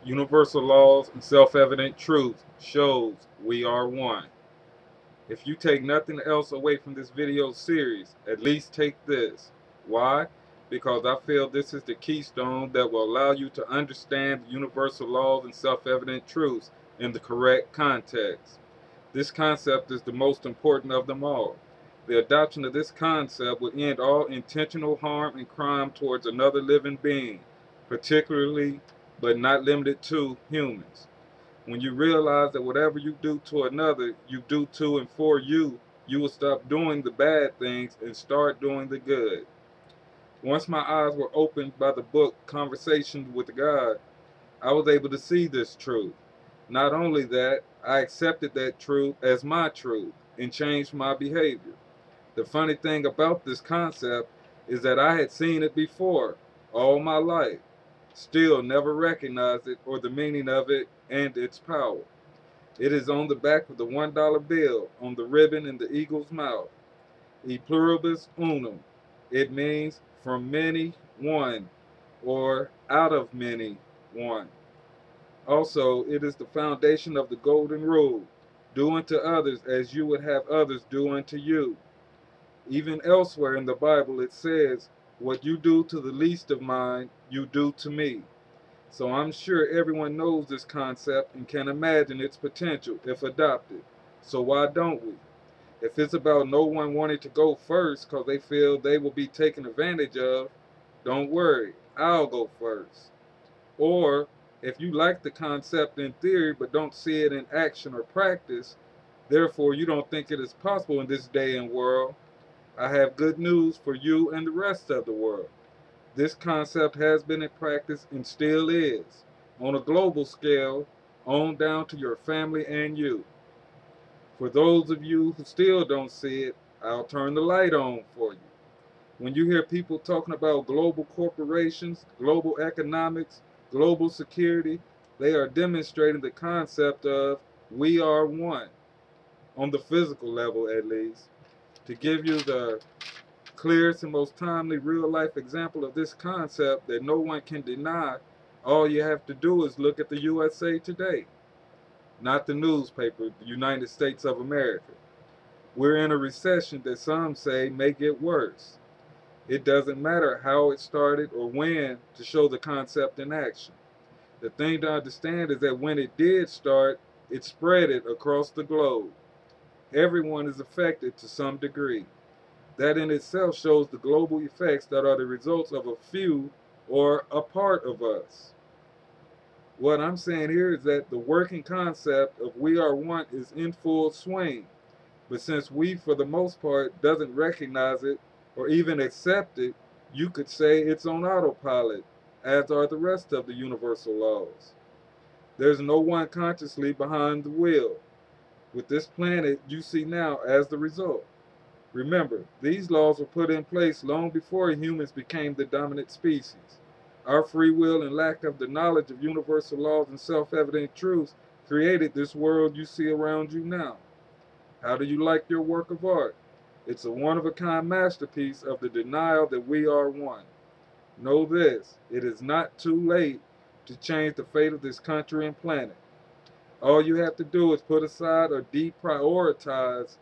Universal laws and self-evident truth shows we are one. If you take nothing else away from this video series, at least take this. Why? Because I feel this is the keystone that will allow you to understand the universal laws and self-evident truths in the correct context. This concept is the most important of them all. The adoption of this concept would end all intentional harm and crime towards another living being, particularly but not limited to humans. When you realize that whatever you do to another, you do to and for you, you will stop doing the bad things and start doing the good. Once my eyes were opened by the book Conversations with God, I was able to see this truth. Not only that, I accepted that truth as my truth and changed my behavior. The funny thing about this concept is that I had seen it before all my life, still never recognized it or the meaning of it and its power. It is on the back of the $1 bill on the ribbon in the eagle's mouth. E pluribus unum. It means from many one, or out of many one. Also, it is the foundation of the golden rule. Do unto others as you would have others do unto you. Even elsewhere in the Bible it says, what you do to the least of mine, you do to me. So I'm sure everyone knows this concept and can imagine its potential if adopted. So why don't we? If it's about no one wanting to go first because they feel they will be taken advantage of, don't worry, I'll go first. Or if you like the concept in theory but don't see it in action or practice, therefore you don't think it is possible in this day and world, I have good news for you and the rest of the world. This concept has been in practice and still is, on a global scale, on down to your family and you. For those of you who still don't see it, I'll turn the light on for you. When you hear people talking about global corporations, global economics, global security, they are demonstrating the concept of we are one, on the physical level at least. To give you the clearest and most timely real-life example of this concept that no one can deny, all you have to do is look at the USA Today, not the newspaper, the United States of America. We're in a recession that some say may get worse. It doesn't matter how it started or when to show the concept in action. The thing to understand is that when it did start, it spread it across the globe. Everyone is affected to some degree. That in itself shows the global effects that are the results of a few or a part of us. What I'm saying here is that the working concept of we are one is in full swing. But since we, for the most part, doesn't recognize it or even accept it, you could say it's on autopilot, as are the rest of the universal laws. There's no one consciously behind the wheel, with this planet you see now as the result. Remember, these laws were put in place long before humans became the dominant species. Our free will and lack of the knowledge of universal laws and self-evident truths created this world you see around you now. How do you like your work of art? It's a one-of-a-kind masterpiece of the denial that we are one. Know this, it is not too late to change the fate of this country and planet. All you have to do is put aside or deprioritize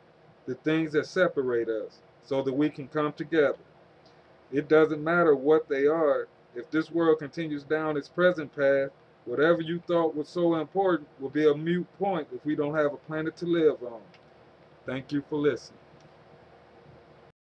the things that separate us so that we can come together. It doesn't matter what they are. If this world continues down its present path, whatever you thought was so important will be a moot point if we don't have a planet to live on. Thank you for listening.